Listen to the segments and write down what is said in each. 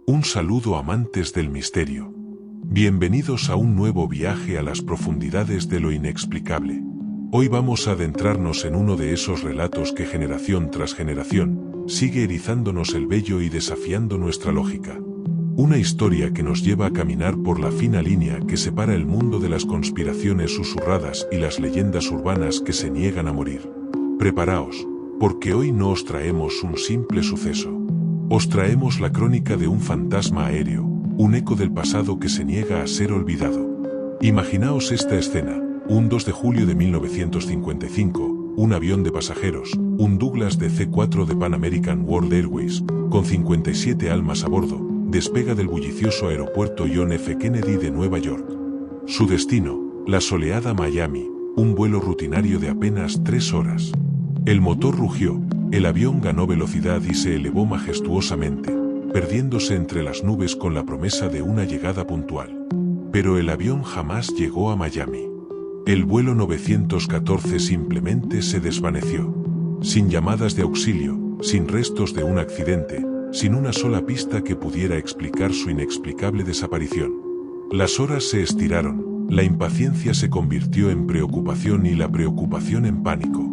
Un saludo amantes del misterio. Bienvenidos a un nuevo viaje a las profundidades de lo inexplicable. Hoy vamos a adentrarnos en uno de esos relatos que generación tras generación sigue erizándonos el vello y desafiando nuestra lógica. Una historia que nos lleva a caminar por la fina línea que separa el mundo de las conspiraciones susurradas y las leyendas urbanas que se niegan a morir. Preparaos, porque hoy no os traemos un simple suceso. Os traemos la crónica de un fantasma aéreo, un eco del pasado que se niega a ser olvidado. Imaginaos esta escena: un 2 de julio de 1955, un avión de pasajeros, un Douglas DC-4 de Pan American World Airways, con 57 almas a bordo, despega del bullicioso aeropuerto John F. Kennedy de Nueva York. Su destino, la soleada Miami, un vuelo rutinario de apenas 3 horas. El motor rugió, el avión ganó velocidad y se elevó majestuosamente, perdiéndose entre las nubes con la promesa de una llegada puntual. Pero el avión jamás llegó a Miami. El vuelo 914 simplemente se desvaneció. Sin llamadas de auxilio, sin restos de un accidente, sin una sola pista que pudiera explicar su inexplicable desaparición. Las horas se estiraron, la impaciencia se convirtió en preocupación y la preocupación en pánico.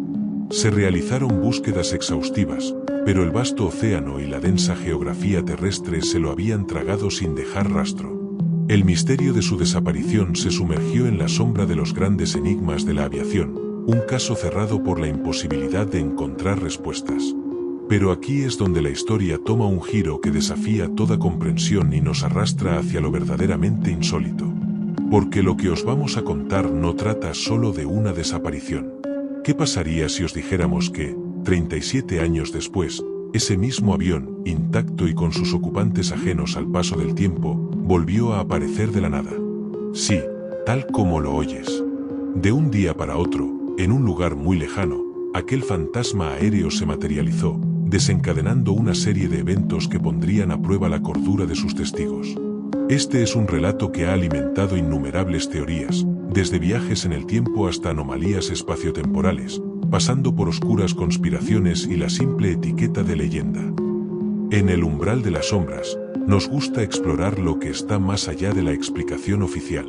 Se realizaron búsquedas exhaustivas, pero el vasto océano y la densa geografía terrestre se lo habían tragado sin dejar rastro. El misterio de su desaparición se sumergió en la sombra de los grandes enigmas de la aviación, un caso cerrado por la imposibilidad de encontrar respuestas. Pero aquí es donde la historia toma un giro que desafía toda comprensión y nos arrastra hacia lo verdaderamente insólito. Porque lo que os vamos a contar no trata solo de una desaparición. ¿Qué pasaría si os dijéramos que, 37 años después, ese mismo avión, intacto y con sus ocupantes ajenos al paso del tiempo, volvió a aparecer de la nada? Sí, tal como lo oyes. De un día para otro, en un lugar muy lejano, aquel fantasma aéreo se materializó, desencadenando una serie de eventos que pondrían a prueba la cordura de sus testigos. Este es un relato que ha alimentado innumerables teorías, desde viajes en el tiempo hasta anomalías espaciotemporales, pasando por oscuras conspiraciones y la simple etiqueta de leyenda. En el umbral de las sombras, nos gusta explorar lo que está más allá de la explicación oficial.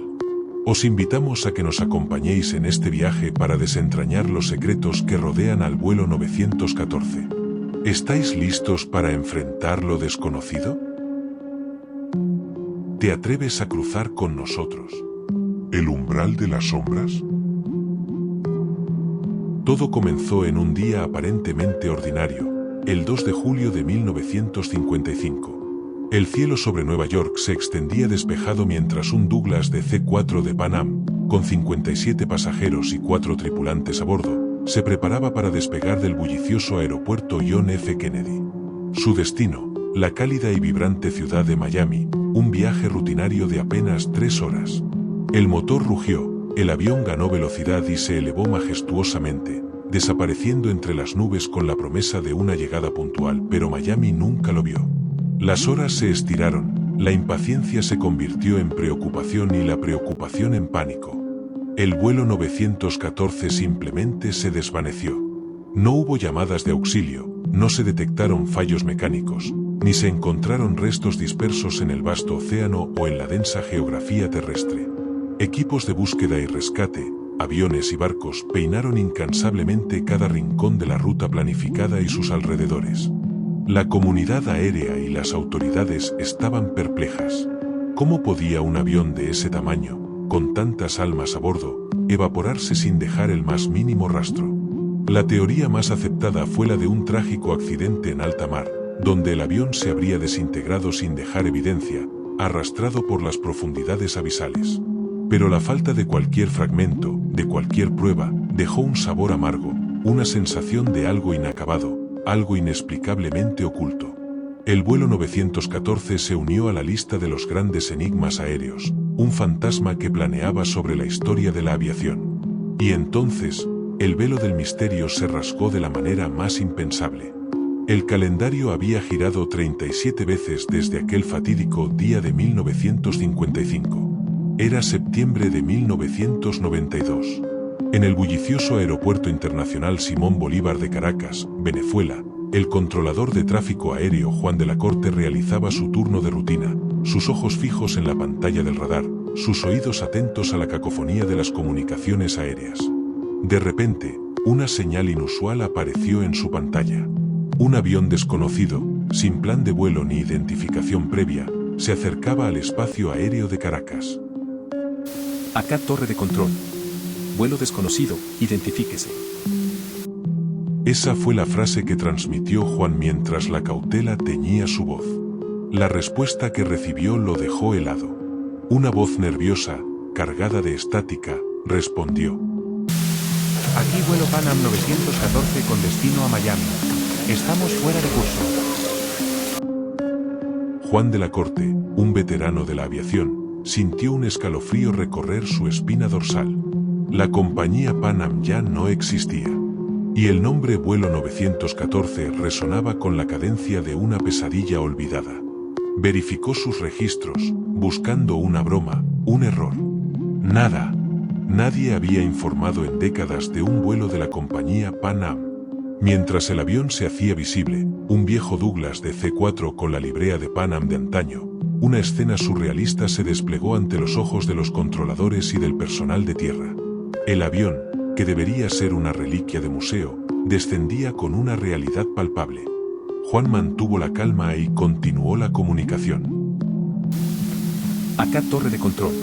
Os invitamos a que nos acompañéis en este viaje para desentrañar los secretos que rodean al vuelo 914. ¿Estáis listos para enfrentar lo desconocido? ¿Te atreves a cruzar con nosotros el umbral de las sombras? Todo comenzó en un día aparentemente ordinario, el 2 de julio de 1955. El cielo sobre Nueva York se extendía despejado mientras un Douglas DC-4 de Pan Am, con 57 pasajeros y 4 tripulantes a bordo, se preparaba para despegar del bullicioso aeropuerto John F. Kennedy. Su destino, la cálida y vibrante ciudad de Miami, un viaje rutinario de apenas 3 horas. El motor rugió, el avión ganó velocidad y se elevó majestuosamente, desapareciendo entre las nubes con la promesa de una llegada puntual, pero Miami nunca lo vio. Las horas se estiraron, la impaciencia se convirtió en preocupación y la preocupación en pánico. El vuelo 914 simplemente se desvaneció. No hubo llamadas de auxilio, no se detectaron fallos mecánicos, ni se encontraron restos dispersos en el vasto océano o en la densa geografía terrestre. Equipos de búsqueda y rescate, aviones y barcos peinaron incansablemente cada rincón de la ruta planificada y sus alrededores. La comunidad aérea y las autoridades estaban perplejas. ¿Cómo podía un avión de ese tamaño, con tantas almas a bordo, evaporarse sin dejar el más mínimo rastro? La teoría más aceptada fue la de un trágico accidente en alta mar, donde el avión se habría desintegrado sin dejar evidencia, arrastrado por las profundidades abisales. Pero la falta de cualquier fragmento, de cualquier prueba, dejó un sabor amargo, una sensación de algo inacabado, algo inexplicablemente oculto. El vuelo 914 se unió a la lista de los grandes enigmas aéreos, un fantasma que planeaba sobre la historia de la aviación. Y entonces, el velo del misterio se rasgó de la manera más impensable. El calendario había girado 37 veces desde aquel fatídico día de 1955. Era septiembre de 1992. En el bullicioso Aeropuerto Internacional Simón Bolívar de Caracas, Venezuela, El controlador de tráfico aéreo Juan de la Corte realizaba su turno de rutina, sus ojos fijos en la pantalla del radar, sus oídos atentos a la cacofonía de las comunicaciones aéreas. De repente, una señal inusual apareció en su pantalla. Un avión desconocido, sin plan de vuelo ni identificación previa, se acercaba al espacio aéreo de Caracas. Acá torre de control. Vuelo desconocido, identifíquese. Esa fue la frase que transmitió Juan mientras la cautela teñía su voz. La respuesta que recibió lo dejó helado. Una voz nerviosa, cargada de estática, respondió. Aquí vuelo Pan Am 914 con destino a Miami. Estamos fuera de curso. Juan de la Corte, un veterano de la aviación, sintió un escalofrío recorrer su espina dorsal. La compañía Pan Am ya no existía. Y el nombre vuelo 914 resonaba con la cadencia de una pesadilla olvidada. Verificó sus registros, buscando una broma, un error. Nada. Nadie había informado en décadas de un vuelo de la compañía Pan Am. Mientras el avión se hacía visible, un viejo Douglas de C-4 con la librea de Pan Am de antaño, una escena surrealista se desplegó ante los ojos de los controladores y del personal de tierra. El avión, que debería ser una reliquia de museo, descendía con una realidad palpable. Juan mantuvo la calma y continuó la comunicación. Acá torre de control.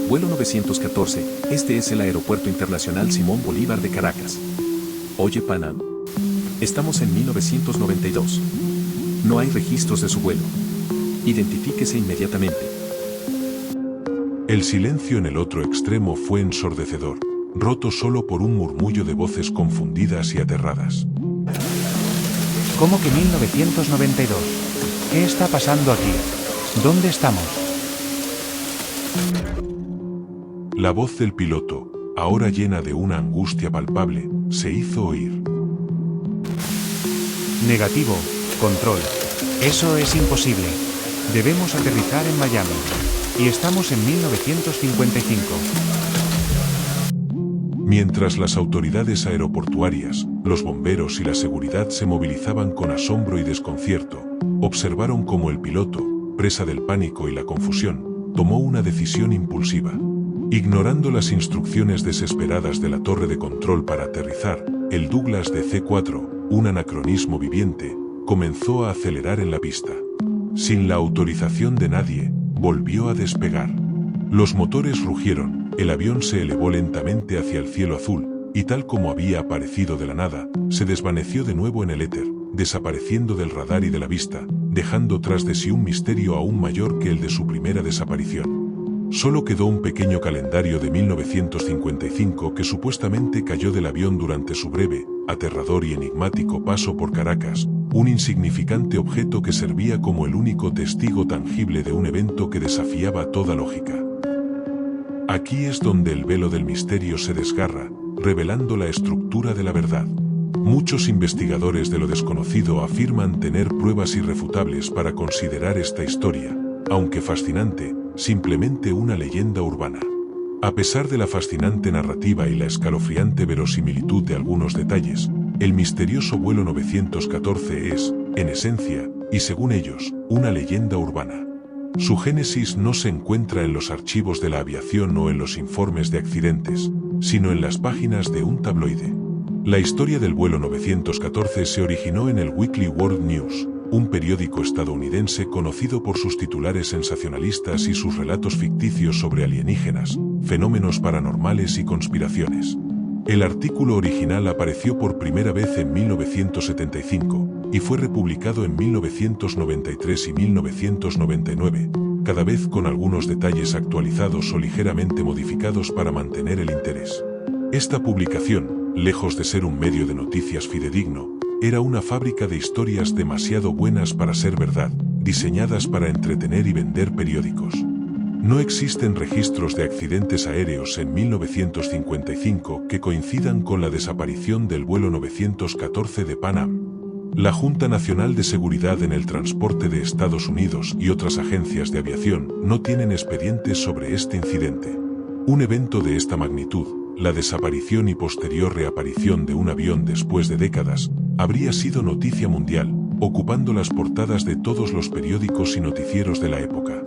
Vuelo 914, este es el Aeropuerto Internacional Simón Bolívar de Caracas. Oye Pan Am. Estamos en 1992. No hay registros de su vuelo. Identifíquese inmediatamente. El silencio en el otro extremo fue ensordecedor, roto solo por un murmullo de voces confundidas y aterradas. ¿Cómo que 1992? ¿Qué está pasando aquí? ¿Dónde estamos? La voz del piloto, ahora llena de una angustia palpable, se hizo oír. Negativo, control. Eso es imposible. Debemos aterrizar en Miami. Y estamos en 1955. Mientras las autoridades aeroportuarias, los bomberos y la seguridad se movilizaban con asombro y desconcierto, observaron cómo el piloto, presa del pánico y la confusión, tomó una decisión impulsiva. Ignorando las instrucciones desesperadas de la torre de control para aterrizar, el Douglas de C-4, un anacronismo viviente, comenzó a acelerar en la pista. Sin la autorización de nadie, volvió a despegar. Los motores rugieron, el avión se elevó lentamente hacia el cielo azul, y tal como había aparecido de la nada, se desvaneció de nuevo en el éter, desapareciendo del radar y de la vista, dejando tras de sí un misterio aún mayor que el de su primera desaparición. Solo quedó un pequeño calendario de 1955 que supuestamente cayó del avión durante su breve, aterrador y enigmático paso por Caracas, un insignificante objeto que servía como el único testigo tangible de un evento que desafiaba toda lógica. Aquí es donde el velo del misterio se desgarra, revelando la estructura de la verdad. Muchos investigadores de lo desconocido afirman tener pruebas irrefutables para considerar esta historia, aunque fascinante, simplemente una leyenda urbana. A pesar de la fascinante narrativa y la escalofriante verosimilitud de algunos detalles, el misterioso vuelo 914 es, en esencia, y según ellos, una leyenda urbana. Su génesis no se encuentra en los archivos de la aviación o en los informes de accidentes, sino en las páginas de un tabloide. La historia del vuelo 914 se originó en el Weekly World News, un periódico estadounidense conocido por sus titulares sensacionalistas y sus relatos ficticios sobre alienígenas, fenómenos paranormales y conspiraciones. El artículo original apareció por primera vez en 1975 y fue republicado en 1993 y 1999, cada vez con algunos detalles actualizados o ligeramente modificados para mantener el interés. Esta publicación, lejos de ser un medio de noticias fidedigno, era una fábrica de historias demasiado buenas para ser verdad, diseñadas para entretener y vender periódicos. No existen registros de accidentes aéreos en 1955 que coincidan con la desaparición del vuelo 914 de Pan Am. La Junta Nacional de Seguridad en el Transporte de Estados Unidos y otras agencias de aviación no tienen expedientes sobre este incidente. Un evento de esta magnitud, la desaparición y posterior reaparición de un avión después de décadas habría sido noticia mundial, ocupando las portadas de todos los periódicos y noticieros de la época.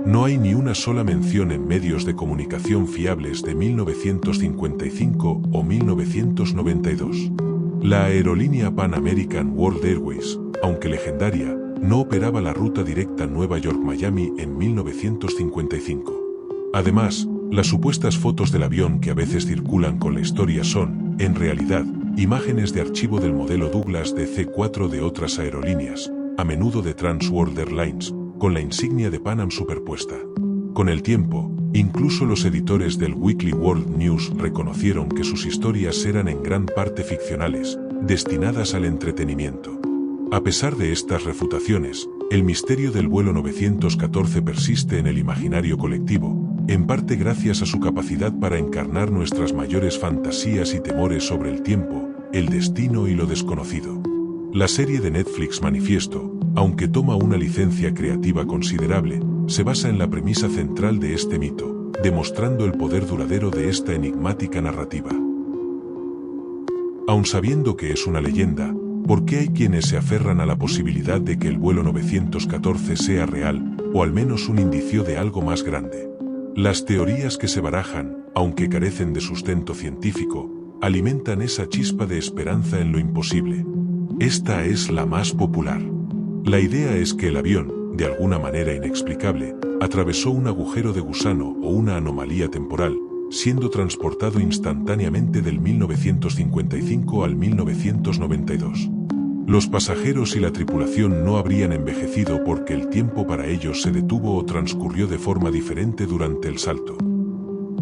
No hay ni una sola mención en medios de comunicación fiables de 1955 o 1992. La aerolínea Pan American World Airways, aunque legendaria, no operaba la ruta directa Nueva York-Miami en 1955. Además, las supuestas fotos del avión que a veces circulan con la historia son, en realidad, imágenes de archivo del modelo Douglas DC-4 de otras aerolíneas, a menudo de Trans World Airlines, con la insignia de Pan Am superpuesta. Con el tiempo, incluso los editores del Weekly World News reconocieron que sus historias eran en gran parte ficcionales, destinadas al entretenimiento. A pesar de estas refutaciones, el misterio del vuelo 914 persiste en el imaginario colectivo, en parte gracias a su capacidad para encarnar nuestras mayores fantasías y temores sobre el tiempo, el destino y lo desconocido. La serie de Netflix Manifiesto, aunque toma una licencia creativa considerable, se basa en la premisa central de este mito, demostrando el poder duradero de esta enigmática narrativa. Aun sabiendo que es una leyenda, ¿por qué hay quienes se aferran a la posibilidad de que el vuelo 914 sea real, o al menos un indicio de algo más grande? Las teorías que se barajan, aunque carecen de sustento científico, alimentan esa chispa de esperanza en lo imposible. Esta es la más popular. La idea es que el avión, de alguna manera inexplicable, atravesó un agujero de gusano o una anomalía temporal, siendo transportado instantáneamente del 1955 al 1992. Los pasajeros y la tripulación no habrían envejecido porque el tiempo para ellos se detuvo o transcurrió de forma diferente durante el salto.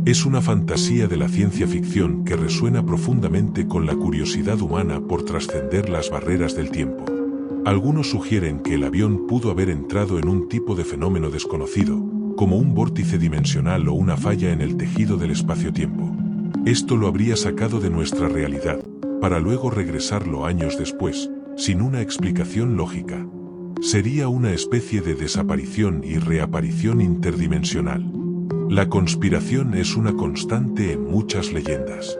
Es una fantasía de la ciencia ficción que resuena profundamente con la curiosidad humana por trascender las barreras del tiempo. Algunos sugieren que el avión pudo haber entrado en un tipo de fenómeno desconocido, como un vórtice dimensional o una falla en el tejido del espacio-tiempo. Esto lo habría sacado de nuestra realidad, para luego regresarlo años después, sin una explicación lógica. Sería una especie de desaparición y reaparición interdimensional. La conspiración es una constante en muchas leyendas.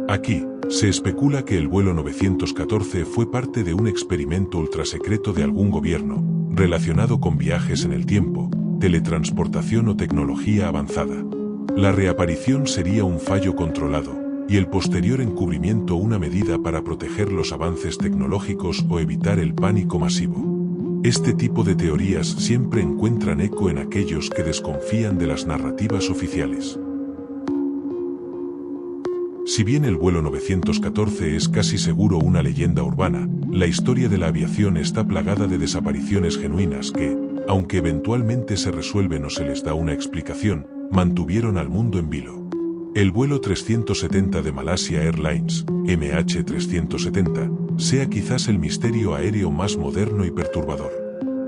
Aquí, se especula que el vuelo 914 fue parte de un experimento ultrasecreto de algún gobierno, relacionado con viajes en el tiempo, teletransportación o tecnología avanzada. La reaparición sería un fallo controlado, y el posterior encubrimiento una medida para proteger los avances tecnológicos o evitar el pánico masivo. Este tipo de teorías siempre encuentran eco en aquellos que desconfían de las narrativas oficiales. Si bien el vuelo 914 es casi seguro una leyenda urbana, la historia de la aviación está plagada de desapariciones genuinas que, aunque eventualmente se resuelven o se les da una explicación, mantuvieron al mundo en vilo. El vuelo 370 de Malaysia Airlines, MH370, sea quizás el misterio aéreo más moderno y perturbador.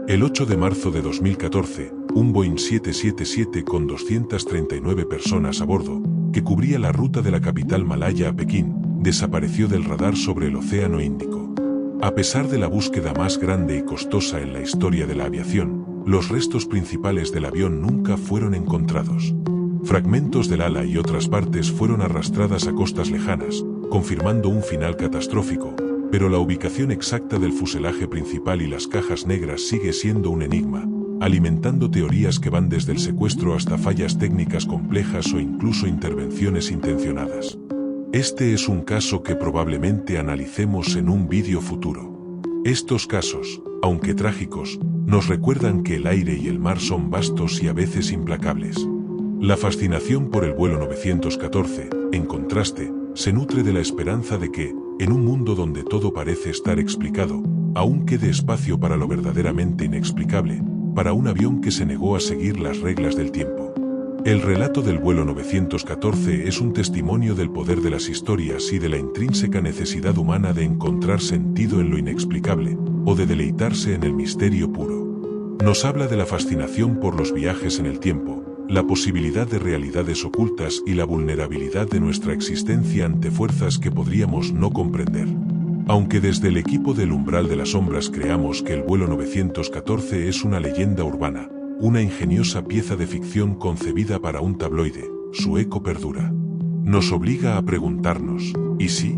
El 8 de marzo de 2014, un Boeing 777 con 239 personas a bordo, que cubría la ruta de la capital malaya a Pekín, desapareció del radar sobre el Océano Índico. A pesar de la búsqueda más grande y costosa en la historia de la aviación, los restos principales del avión nunca fueron encontrados. Fragmentos del ala y otras partes fueron arrastradas a costas lejanas, confirmando un final catastrófico, pero la ubicación exacta del fuselaje principal y las cajas negras sigue siendo un enigma, alimentando teorías que van desde el secuestro hasta fallas técnicas complejas o incluso intervenciones intencionadas. Este es un caso que probablemente analicemos en un vídeo futuro. Estos casos, aunque trágicos, nos recuerdan que el aire y el mar son vastos y a veces implacables. La fascinación por el vuelo 914, en contraste, se nutre de la esperanza de que, en un mundo donde todo parece estar explicado, aún quede espacio para lo verdaderamente inexplicable, para un avión que se negó a seguir las reglas del tiempo. El relato del vuelo 914 es un testimonio del poder de las historias y de la intrínseca necesidad humana de encontrar sentido en lo inexplicable, o de deleitarse en el misterio puro. Nos habla de la fascinación por los viajes en el tiempo, la posibilidad de realidades ocultas y la vulnerabilidad de nuestra existencia ante fuerzas que podríamos no comprender. Aunque desde el equipo del Umbral de las Sombras creamos que el vuelo 914 es una leyenda urbana, una ingeniosa pieza de ficción concebida para un tabloide, su eco perdura. nos obliga a preguntarnos, ¿y si?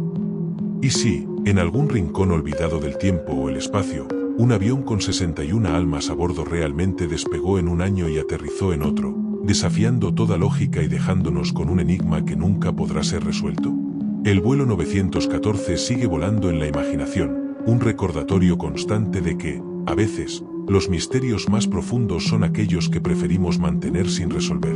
¿Y si, en algún rincón olvidado del tiempo o el espacio, un avión con 61 almas a bordo realmente despegó en un año y aterrizó en otro, desafiando toda lógica y dejándonos con un enigma que nunca podrá ser resuelto? El vuelo 914 sigue volando en la imaginación, un recordatorio constante de que, a veces, los misterios más profundos son aquellos que preferimos mantener sin resolver.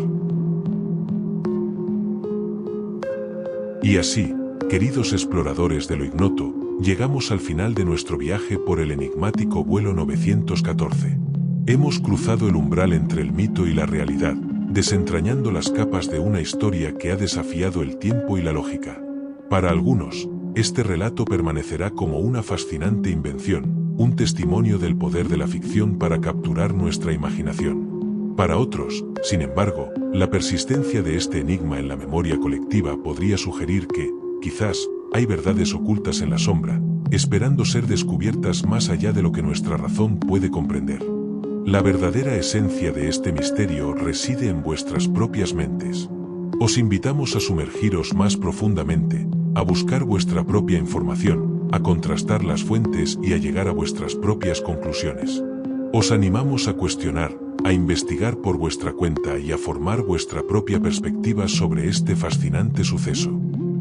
Y así, queridos exploradores de lo ignoto, llegamos al final de nuestro viaje por el enigmático vuelo 914. Hemos cruzado el umbral entre el mito y la realidad, desentrañando las capas de una historia que ha desafiado el tiempo y la lógica. Para algunos, este relato permanecerá como una fascinante invención, un testimonio del poder de la ficción para capturar nuestra imaginación. Para otros, sin embargo, la persistencia de este enigma en la memoria colectiva podría sugerir que, quizás, hay verdades ocultas en la sombra, esperando ser descubiertas más allá de lo que nuestra razón puede comprender. La verdadera esencia de este misterio reside en vuestras propias mentes. Os invitamos a sumergiros más profundamente, a buscar vuestra propia información, a contrastar las fuentes y a llegar a vuestras propias conclusiones. Os animamos a cuestionar, a investigar por vuestra cuenta y a formar vuestra propia perspectiva sobre este fascinante suceso.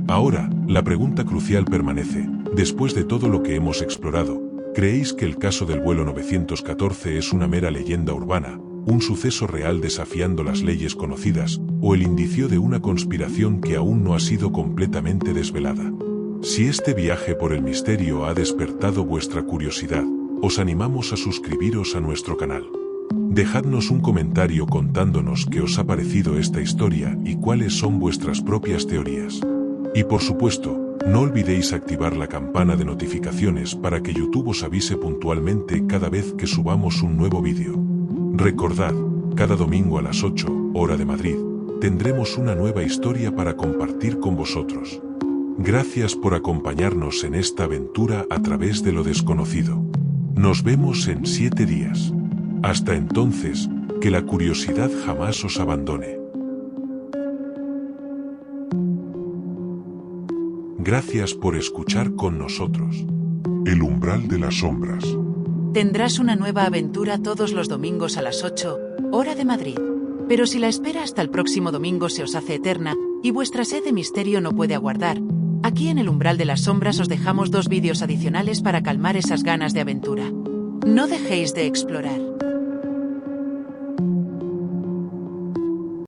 Ahora, la pregunta crucial permanece: después de todo lo que hemos explorado, ¿creéis que el caso del vuelo 914 es una mera leyenda urbana, un suceso real desafiando las leyes conocidas, o el indicio de una conspiración que aún no ha sido completamente desvelada? Si este viaje por el misterio ha despertado vuestra curiosidad, os animamos a suscribiros a nuestro canal. Dejadnos un comentario contándonos qué os ha parecido esta historia y cuáles son vuestras propias teorías. Y por supuesto, no olvidéis activar la campana de notificaciones para que YouTube os avise puntualmente cada vez que subamos un nuevo vídeo. Recordad, cada domingo a las 8, hora de Madrid, tendremos una nueva historia para compartir con vosotros. Gracias por acompañarnos en esta aventura a través de lo desconocido. Nos vemos en 7 días. Hasta entonces, que la curiosidad jamás os abandone. Gracias por escuchar con nosotros. El umbral de las sombras. Tendrás una nueva aventura todos los domingos a las 8, hora de Madrid. Pero si la espera hasta el próximo domingo se os hace eterna, y vuestra sed de misterio no puede aguardar, aquí en el umbral de las sombras os dejamos 2 vídeos adicionales para calmar esas ganas de aventura. No dejéis de explorar.